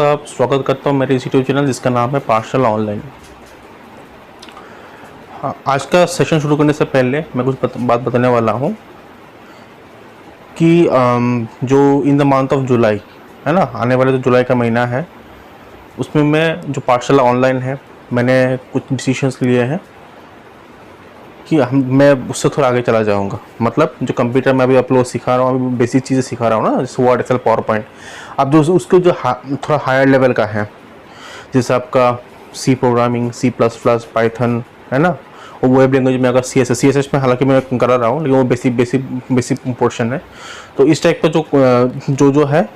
आपका स्वागत करता हूं मेरे इस यूट्यूब चैनल जिसका नाम है पाठशाला ऑनलाइन। हाँ, आज का सेशन शुरू करने से पहले मैं कुछ बात बताने वाला हूं कि जो in the month of July है ना, आने वाले जो जुलाई का महीना है उसमें मैं जो पाठशाला ऑनलाइन है मैंने कुछ डिसीजंस लिए हैं कि मैं उससे थोड़ा आगे चला जाऊंगा। मतलब जो कंप्यूटर में अभी आप लोग सिखा रहा हूँ, अभी बेसिक चीज़ें सिखा रहा हूँ ना, जैसे वर्ड, एक्सेल, पावर पॉइंट। अब जो उसके जो थोड़ा हायर लेवल का है, जैसे आपका C programming, C plus plus, Python है ना, और वेब लैंग्वेज में अगर सी एस में हालांकि मैं करा रहा हूँ लेकिन वो बेसिक पोर्शन है। तो इस टाइप का जो है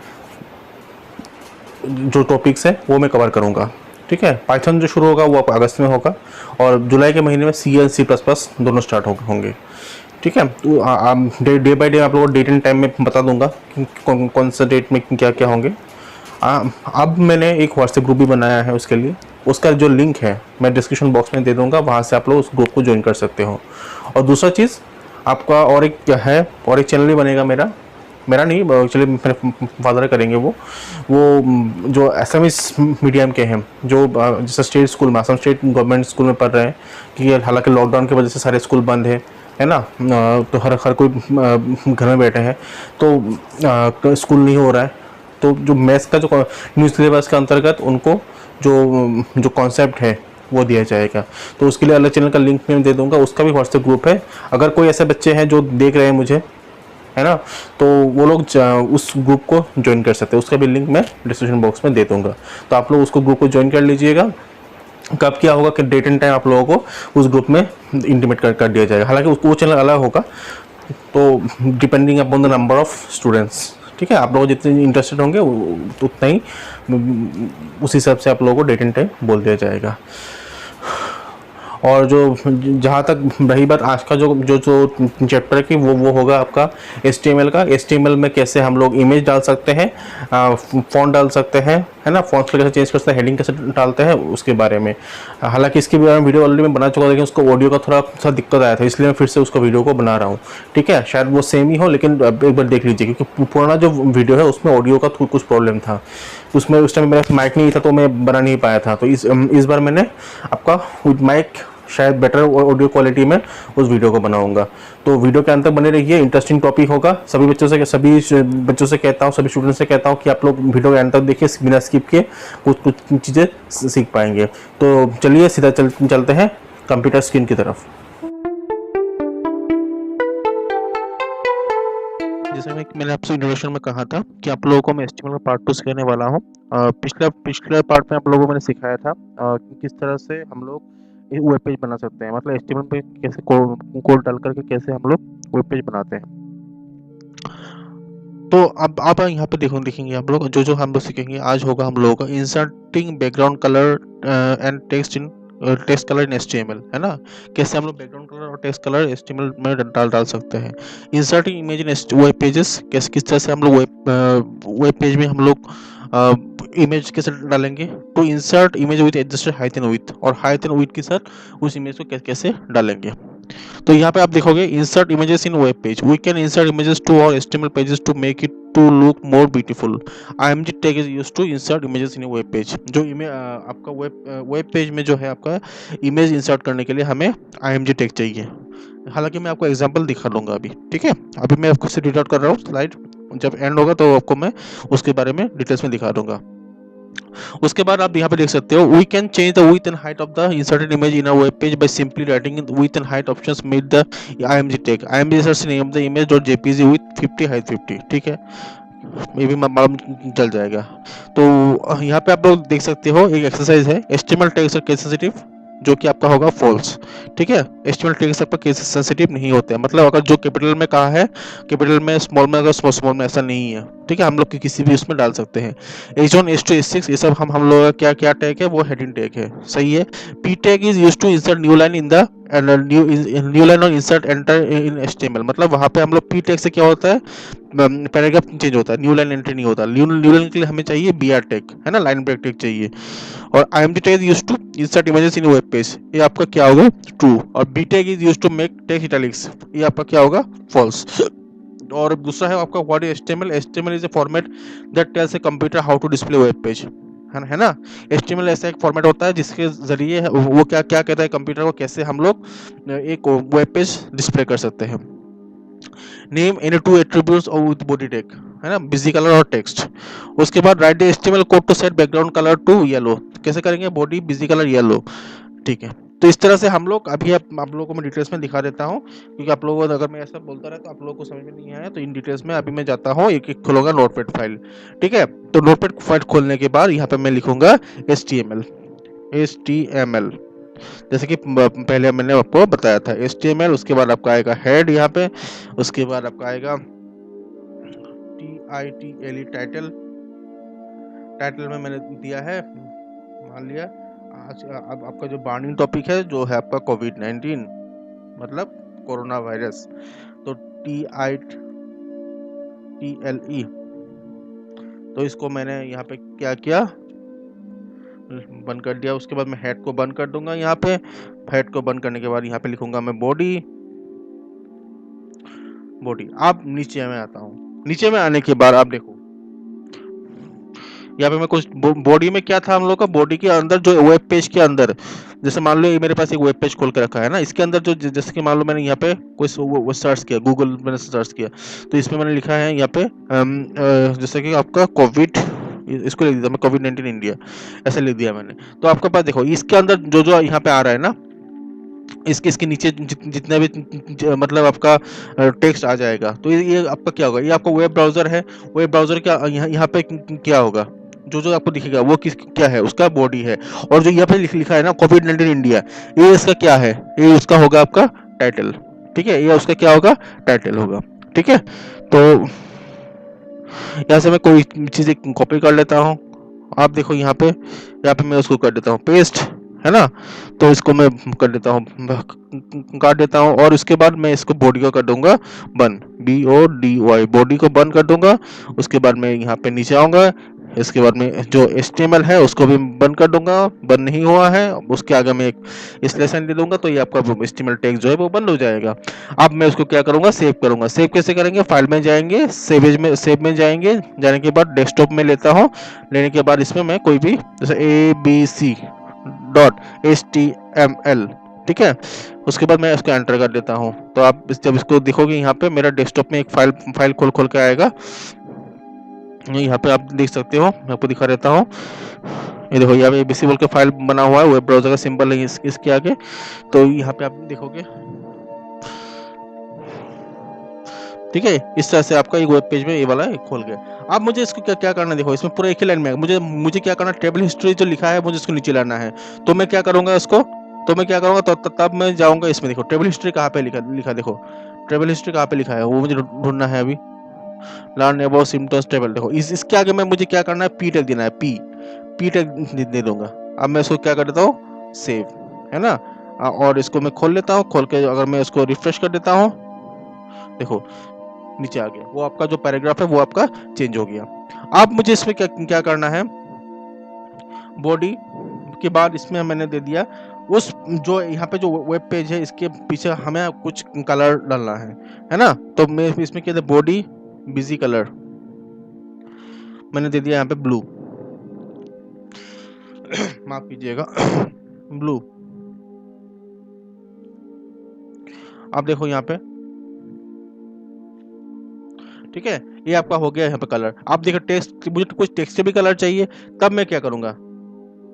जो टॉपिक्स है वो मैं कवर करूँगा। ठीक है, पाइथन जो शुरू होगा वो अगस्त में होगा और जुलाई के महीने में सी एंड सी प्लस प्लस दोनों स्टार्ट होंगे। ठीक है, तो डे बाई डे आप लोगों को डेट एंड टाइम में बता दूंगा कि कौन सा डेट में क्या क्या होंगे। अब मैंने एक व्हाट्सएप ग्रुप भी बनाया है उसके लिए, उसका जो लिंक है मैं डिस्क्रिप्शन बॉक्स में दे दूंगा, वहाँ से आप लोग उस ग्रुप को ज्वाइन कर सकते हो। और दूसरा चीज़ आपका और एक क्या है, और एक चैनल भी बनेगा मेरा नहीं, चलिए मेरे फादर करेंगे वो जो एसएमएस मीडियम के हैं, जो जैसे स्टेट स्कूल में, असम स्टेट गवर्नमेंट स्कूल में पढ़ रहे हैं कि हालांकि लॉकडाउन की वजह से सारे स्कूल बंद है ना, तो हर कोई घर में बैठे हैं, तो स्कूल नहीं हो रहा है। तो जो मैथ्स का जो न्यू सिलेबस के अंतर्गत उनको जो कॉन्सेप्ट है वो दिया जाएगा। तो उसके लिए अलग चैनल का लिंक मैं दे दूंगा, उसका भी व्हाट्सएप ग्रुप है। अगर कोई ऐसे बच्चे हैं जो देख रहे हैं मुझे, है ना, तो वो लोग उस ग्रुप को ज्वाइन कर सकते हैं, उसका भी लिंक मैं डिस्क्रिप्शन बॉक्स में दे दूंगा। तो आप लोग उसको ग्रुप को ज्वाइन कर लीजिएगा। कब क्या होगा कि डेट एंड टाइम आप लोगों को उस ग्रुप में इंटीमेट कर दिया जाएगा। हालांकि उसको वो चैनल अलग होगा, तो depending upon the number of students. ठीक है, आप लोग जितने इंटरेस्टेड होंगे तो उतना ही उस हिसाब से आप लोगों को डेट एंड टाइम बोल दिया जाएगा। और जो जहाँ तक रही बात आज का जो चैप्टर की, वो होगा आपका HTML का। HTML में कैसे हम लोग इमेज डाल सकते हैं, फॉन्ट डाल सकते हैं, है ना, फॉन्ट कैसे चेंज कर सकते हैं, हेडिंग कैसे डालते हैं, उसके बारे में। हालांकि इसके बारे में वीडियो ऑलरेडी मैं बना चुका, लेकिन उसको ऑडियो का थोड़ा सा दिक्कत आया था, इसलिए मैं फिर से उसको वीडियो को बना रहा हूँ। ठीक है, शायद वो सेम ही हो, लेकिन एक बार देख लीजिए, क्योंकि पुराना जो वीडियो है उसमें ऑडियो का कुछ प्रॉब्लम था, उसमें उस टाइम मेरा माइक नहीं था तो मैं बना नहीं पाया था। तो इस बार मैंने आपका विद माइक शायद बेटर ऑडियो क्वालिटी में उस वीडियो को बनाऊंगा। तो वीडियो के अंत तक बने रहिए, इंटरेस्टिंग टॉपिक होगा। सभी बच्चों से कहता हूँ, सभी स्टूडेंट्स से कहता हूँ कि आप लोग वीडियो के अंत तक देखिए, बिना स्किप किए कुछ चीज़ें सीख पाएंगे। तो चलिए सीधा चलते हैं कंप्यूटर स्क्रीन की तरफ। जैसे मैंने आपसे इंट्रोडक्शन में कहा था कि आप लोगों को मैं HTML का पार्ट 2 सिखाने वाला हूँ। पिछले पार्ट में आप लोगों को मैंने सिखाया था कि किस तरह से हम लोग वेब पेज बना सकते हैं, मतलब HTML पे कैसे कोड डाल करके कैसे हम लोग वेब पेज बनाते हैं। तो अब आप यहाँ पे देखेंगे आप लोग जो हम लोग सीखेंगे आज होगा हम लोगों का inserting background colour and text colour in HTML, है ना। कैसे हम लोग बैकग्राउंड कलर और टेक्स्ट कलर HTML में डाल सकते हैं। Inserting image in web pages, किस तरह से हम लोग वेब पेज में हम लोग इमेज कैसे डालेंगे। तो insert image with adjusted height and width, और हाइट एंड विड्थ के साथ उस इमेज को कैसे डालेंगे। तो यहाँ पे आप देखोगे insert images in web page, we can insert images to our HTML pages to make it to look more beautiful. IMG tag is used to insert images in web page. जो आपका वेब पेज में जो है आपका image insert करने के लिए हमें IMG टैग चाहिए। हालांकि मैं आपको एग्जांपल दिखा लूंगा अभी। ठीक है, अभी मैं आपको रीड आउट कर रहा हूँ, स्लाइड जब एंड होगा तो आपको मैं उसके बारे में डिटेल्स में दिखा दूंगा। उसके बाद आप यहाँ पे देख सकते हो, we can change the width and height of the inserted image in a web page by simply writing width and height options with the IMG tag. IMG inserts name of the image dot JPG with 50 height 50। ठीक है, ये भी मालूम चल जाएगा। तो यहाँ पे आप लोग देख सकते हो एक एक्सरसाइज है, HTML tags are case sensitive, जो कि आपका होगा फॉल्स। ठीक है, HTML टैग्स आपका केस सेंसिटिव नहीं होते हैं, मतलब अगर जो कैपिटल में कहा है कैपिटल में, स्मॉल में अगर स्मॉल में, ऐसा नहीं है। ठीक है, हम लोग किसी भी उसमें डाल सकते हैं। H1 H2 H6 ये सब हम लोग का क्या टैग है, वो हेडिंग टैग है, सही है। P tag is used to insert new line in the new line और इंसर्ट एंटर इन HTML। मतलब वहाँ पे हम लोग P टैग से क्या होता है, पैराग्राफ चेंज होता है, न्यू लाइन एंट्री नहीं होता। न्यू लाइन के लिए हमें चाहिए BR टैग, है ना, लाइन ब्रेक टैग चाहिए। और IMG tag is used to insert images in web page, ये आपका क्या होगा, ट्रू। और B tag is used to make text italics, ये आपका क्या होगा, फॉल्स। और दूसरा है आपका what is HTML। HTML is a format that tells a computer how to display web page. है ना। HTML ऐसा एक फॉर्मेट होता है जिसके जरिए वो क्या क्या कहता है कंप्यूटर को, कैसे हम लोग एक वेब पेज डिस्प्ले कर सकते हैं। नेम एनी टू एट्रीब्यूट्स और विद बॉडी टैग, है ना, बिजी कलर और टेक्स्ट। उसके बाद write the HTML code to set background colour to yellow, कैसे करेंगे, बॉडी बिजी कलर येलो, ठीक है। तो इस तरह से हम लोग अभी आप लोगों को मैं डिटेल्स में दिखा देता हूँ, क्योंकि आप लोगों को अगर मैं ऐसा बोलता रहा तो आप लोगों को समझ में नहीं आया, तो इन डिटेल्स में अभी मैं जाता हूँ, एक एक खोलूंगा नोटपैड फाइल, ठीक है। तो नोटपैड फाइल खोलने के बाद यहाँ पे मैं लिखूंगा HTML, जैसे कि पहले मैंने आपको बताया था HTML। उसके बाद आपका आएगा हेड यहाँ पे, उसके बाद आपका आएगा TITLE टाइटल, टाइटल में मैंने दिया है, मान लिया आज अब आपका जो बर्निंग टॉपिक है जो है आपका कोविड-19 मतलब कोरोना वायरस, तो TITLE, तो इसको मैंने यहाँ पे क्या किया, बंद कर दिया। उसके बाद मैं हेड को बंद कर दूंगा, यहाँ पे हेड को बंद करने के बाद यहाँ पे लिखूंगा मैं बॉडी। आप नीचे में आता हूँ, नीचे में आने के बाद आप देखो यहाँ पे मैं कुछ बॉडी में क्या था हम लोग का, बॉडी के अंदर जो वेब पेज के अंदर, जैसे मान लो मेरे पास एक वेब पेज खोल के रखा है ना, इसके अंदर जो जैसे कि मान लो मैंने यहाँ पे कोई वो सर्च किया, गूगल मैंने सर्च किया, तो इसमें मैंने लिखा है यहाँ पे जैसे कि आपका कोविड, इसको लिख दिया मैं कोविड-19 इंडिया, ऐसे लिख दिया मैंने। तो आपके पास देखो इसके अंदर जो जो यहाँ पे आ रहा है ना, इसके नीचे जितने भी मतलब आपका टेक्स्ट आ जाएगा, तो ये आपका क्या होगा, ये आपका वेब ब्राउजर है, वेब ब्राउजर क्या यहाँ पे क्या होगा, जो जो आपको दिखेगा वो किस क्या है, उसका बॉडी है। और जो यहाँ पे लिखा है ना कोविड-19 इंडिया, ये इसका क्या है, ये उसका होगा आपका टाइटल, ठीक है, ये उसका क्या होगा, टाइटल होगा, ठीक है। तो यहाँ से मैं कोई चीज़ कॉपी कर लेता हूँ, आप देखो यहाँ पे मैं उसको कर देता हूँ पेस्ट, है ना। तो इसको मैं कर देता हूँ, काट देता हूँ, और उसके बाद मैं इसको बॉडी को कर दूंगा बन, BODY, बॉडी को बंद कर दूंगा। उसके बाद मैं यहाँ पे नीचे आऊँगा, इसके बाद में जो HTML है उसको भी बंद कर दूंगा, बंद नहीं हुआ है, उसके आगे मैं एक स्लेशन दे दूंगा, तो ये आपका HTML टैग जो है वो बंद हो जाएगा। अब मैं उसको क्या करूंगा, सेव करूंगा। सेव कैसे करेंगे, फाइल में जाएंगे, सेव में जाएंगे, जाने के बाद डेस्कटॉप में लेता हूँ, लेने के बाद इसमें मैं कोई भी जैसे ABC.html, ठीक है, उसके बाद मैं इसको एंटर कर देता हूँ। तो आप जब इसको देखोगे यहाँ पे मेरा डेस्कटॉप में एक फाइल खोल के आएगा, यहाँ पे आप देख सकते हो, मैं आपको दिखा देता हूँ, ये देखो यहाँ पे ABC बोल के फाइल बना हुआ है, वेब ब्राउजर का सिंबल है इसके आगे। तो यहाँ पे आप देखोगे, ठीक है, इस तरह से आपका एक वेब पेज में ये वाला खोल गया। अब मुझे इसको क्या क्या करना है, देखो इसमें पूरा एक ही लाइन में मुझे क्या करना है, टेबल हिस्ट्री जो लिखा है मुझे इसको नीचे लाना है। तो मैं क्या करूंगा इसको, तो मैं क्या करूंगा, तब मैं जाऊंगा इसमें, देखो टेबल हिस्ट्री कहाँ पे लिखा देखो टेबल हिस्ट्री कहाँ पे लिखा है, वो मुझे ढूंढना है अभी। लर्न अबाउट सिम्पटम्स टेबल, देखो इसके आगे में मुझे क्या करना है, पी टैग देना है, पी टैग दे दूंगा। अब मैं इसको क्या कर देता हूँ, सेव, है ना। और इसको मैं खोल लेता हूँ, खोल के अगर मैं इसको रिफ्रेश कर देता हूँ, देखो नीचे आ गया, वो आपका जो पैराग्राफ है वो आपका चेंज हो गया। अब मुझे इसमें क्या करना है, बॉडी के बाद इसमें मैंने दे दिया उस जो यहाँ पे जो वेब पेज है इसके पीछे हमें कुछ कलर डालना है ना। तो मैं इसमें क्या था, बॉडी बिजी कलर मैंने दे दिया यहाँ पे ब्लू, माफ कीजिएगा, ब्लू। आप देखो यहाँ पे, ठीक है, ये आपका हो गया यहाँ पे कलर। आप देखो टेक्स्ट, मुझे कुछ टेक्स्ट भी कलर चाहिए, तब मैं क्या करूंगा,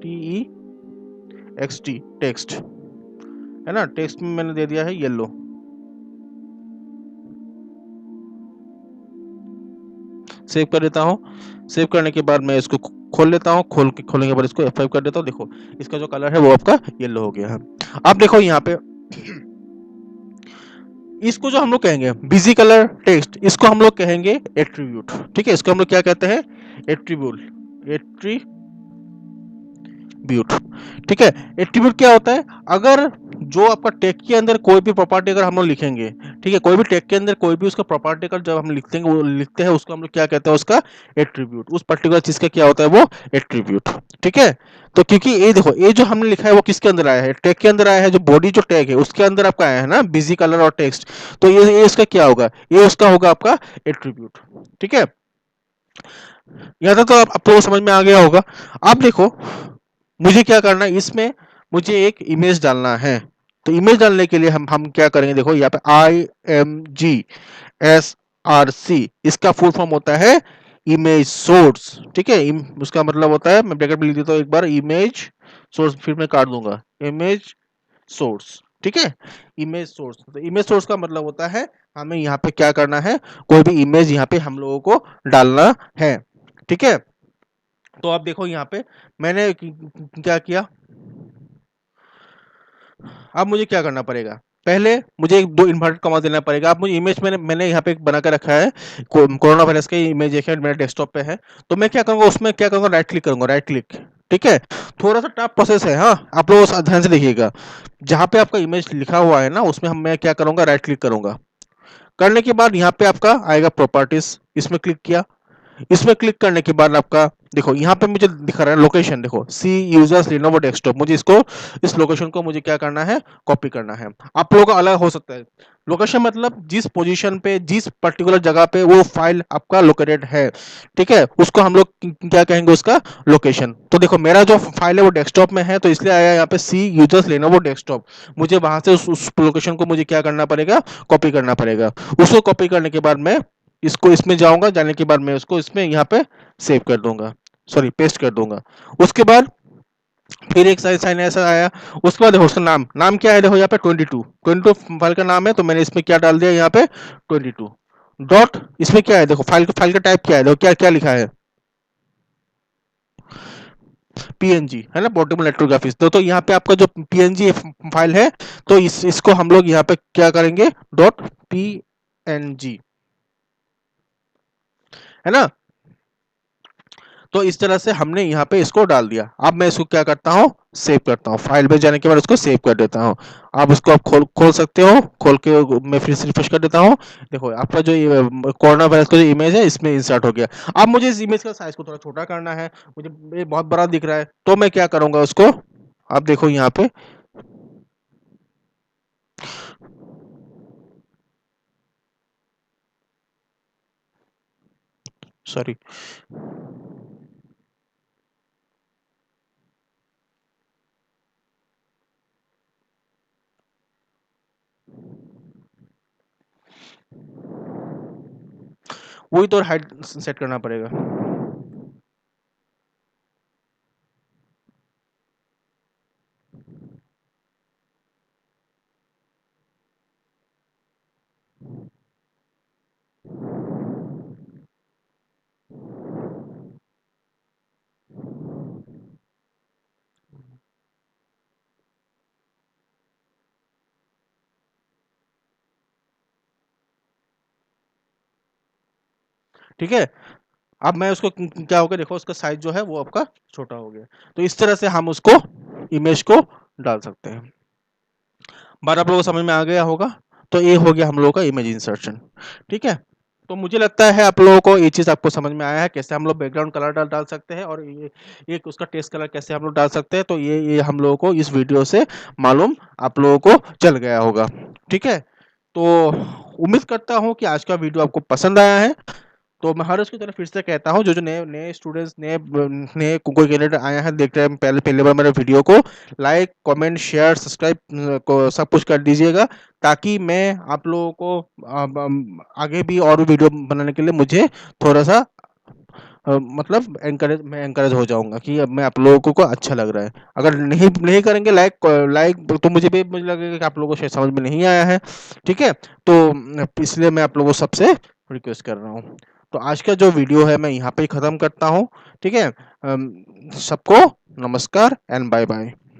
TEXT टेक्स्ट, है ना, टेक्स्ट में मैंने दे दिया है येलो। सेव कर देता हूँ, सेव करने के बाद मैं इसको खोल लेता हूँ, खोलने के बाद इसको F5 कर देता हूँ, देखो इसका जो कलर है वो आपका येलो हो गया है। अब देखो यहाँ पे इसको जो हम लोग कहेंगे बिजी कलर टेक्स्ट, इसको हम लोग कहेंगे एट्रीब्यूट, ठीक है, इसको हम लोग क्या कहते हैं, एट्रीब्यूट, ठीक है। एट्रीब्यूट क्या होता है, अगर जो आपका टेक के अंदर कोई भी प्रॉपर्टी अगर हम लोग लिखेंगे, ठीक है, कोई भी टेक के अंदर कोई भी उसका प्रॉपर्टी अगर जब हम लिखते हैं वो लिखते हैं उसको हम लोग क्या कहते हैं, उसका एट्रीब्यूट, उस पर्टिकुलर चीज का क्या होता है, वो एट्रीब्यूट, ठीक है। तो क्योंकि ये देखो ये जो हमने लिखा है वो किसके अंदर आया है, टेक के अंदर आया है, जो बॉडी जो टैग है उसके अंदर आपका आया है ना, बिजी कलर और टेक्स्ट, तो ये इसका क्या होगा, ये उसका होगा आपका एट्रीब्यूट, ठीक है। यहाँ तक तो आप लोगों को समझ में आ गया होगा। अब देखो मुझे क्या करना है, इसमें मुझे एक इमेज डालना है। तो इमेज डालने के लिए हम क्या करेंगे, देखो यहाँ पे IMG SRC, इसका फुल फॉर्म होता है इमेज सोर्स। ठीक है, उसका मतलब होता है, मैं ब्रैकेट में लिख देता हूँ एक बार, इमेज सोर्स, फिर मैं काट दूंगा, इमेज सोर्स। ठीक है, इमेज सोर्स, तो इमेज सोर्स का मतलब होता है हमें यहाँ पे क्या करना है, कोई भी इमेज यहाँ पे हम लोगों को डालना है। ठीक है, तो आप देखो यहाँ पे मैंने क्या किया। अब मुझे क्या करना पड़ेगा, पहले मुझे एक दो इन्वर्टेड कॉमा देना पड़ेगा। अब मुझे इमेज मैंने यहाँ पे एक बना के रखा है, कोरोना वायरस का इमेज एक है, मेरे डेस्कटॉप पे है। तो मैं क्या करूंगा, उसमें क्या करूंगा, राइट क्लिक करूंगा, राइट क्लिक। ठीक है, थोड़ा सा टफ प्रोसेस है, हाँ आप लोग ध्यान से देखिएगा। जहाँ पे आपका इमेज लिखा हुआ है ना, उसमें हम मैं क्या करूंगा, राइट क्लिक करूंगा। करने के बाद यहाँ पे आपका आएगा प्रॉपर्टीज, इसमें क्लिक किया। इसमें क्लिक करने के बाद आपका देखो यहाँ पे मुझे दिखा रहा है लोकेशन, देखो सी यूजर्स लिनोवो डेस्कटॉप, मुझे इसको, इस लोकेशन को मुझे क्या करना है, कॉपी करना है। आप लोगों का अलग हो सकता है। लोकेशन मतलब जिस पोजीशन पे, जिस पर्टिकुलर जगह पे वो फाइल आपका लोकेटेड है, ठीक है, उसको हम लोग क्या कहेंगे, उसका लोकेशन। तो देखो मेरा जो फाइल है वो डेस्कटॉप में है, तो इसलिए आया यहाँ पे सी यूजर्स लेनोवो डेस्कटॉप। मुझे वहां से उस लोकेशन को मुझे क्या करना पड़ेगा, कॉपी करना पड़ेगा। उसको कॉपी करने के बाद मैं इसको इसमें जाऊंगा, जाने के बाद मैं उसको इसमें यहाँ पे सेव कर दूंगा, सॉरी पेस्ट कर दूंगा। उसके बाद फिर एक साइन साइन ऐसा आया। उसके बाद देखो उसका नाम, नाम क्या है, देखो यहाँ पे 22 फाइल का नाम है, तो मैंने इसमें क्या डाल दिया, यहाँ पे 22 डॉट, इसमें क्या है, देखो फाइल का टाइप क्या है, देखो क्या क्या लिखा है, PNG है ना, पोर्टेबल नेटवर्क तो यहाँ पे आपका जो PNG फाइल है, तो इसको हम लोग यहाँ पे क्या करेंगे, डॉट PNG, है ना। तो इस तरह से हमने यहाँ पे इसको डाल दिया। अब मैं इसको क्या करता हूँ, सेव करता हूँ, फाइल में जाने के बाद उसको सेव कर देता हूँ। आप उसको आप खोल सकते हो, खोल के मैं फिर से रिफ्रेश कर देता हूँ। देखो आपका जो कोरोना वायरस का जो इमेज है इसमें इंसर्ट हो गया। अब मुझे इस इमेज का साइज को थोड़ा छोटा करना है, मुझे ये बहुत बड़ा दिख रहा है, तो मैं क्या करूंगा उसको, आप देखो यहाँ पे, सॉरी, वही तो हाइट सेट करना पड़ेगा। ठीक है, अब मैं उसको क्या हो गया, देखो उसका साइज जो है वो आपका छोटा हो गया। तो इस तरह से हम उसको, इमेज को डाल सकते हैं। बात आप लोगों को समझ में आ गया होगा। तो ये हो गया हम लोगों का इमेज इंसर्शन। ठीक है, तो मुझे लगता है आप लोगों को ये चीज़ आपको समझ में आया है, कैसे हम लोग बैकग्राउंड कलर डाल सकते हैं, और ये उसका टेक्स्ट कलर कैसे हम लोग डाल सकते हैं। तो ये हम लोगों को इस वीडियो से मालूम आप लोगों को चल गया होगा। ठीक है, तो उम्मीद करता हूँ कि आज का वीडियो आपको पसंद आया है। तो मैं हर उसकी तरफ फिर से कहता हूँ, जो जो नए नए स्टूडेंट्स, नए नए कोई कैंडिडेट आया है, देख रहे हैं पहले पहले बार मेरे वीडियो को, लाइक कमेंट शेयर सब्सक्राइब को सब कुछ कर दीजिएगा, ताकि मैं आप लोगों को आगे भी और भी वीडियो बनाने के लिए मुझे थोड़ा सा मतलब एनकरेज हो जाऊंगा, कि अब मैं आप लोगों को अच्छा लग रहा है। अगर नहीं नहीं करेंगे लाइक लाइक, तो मुझे लगेगा कि आप लोगों को शायद समझ में नहीं आया है। ठीक है, तो इसलिए मैं आप लोगों सबसे रिक्वेस्ट कर रहा हूँ। तो आज का जो वीडियो है मैं यहाँ पे ही ख़त्म करता हूँ। ठीक है, सबको नमस्कार एंड बाय बाय।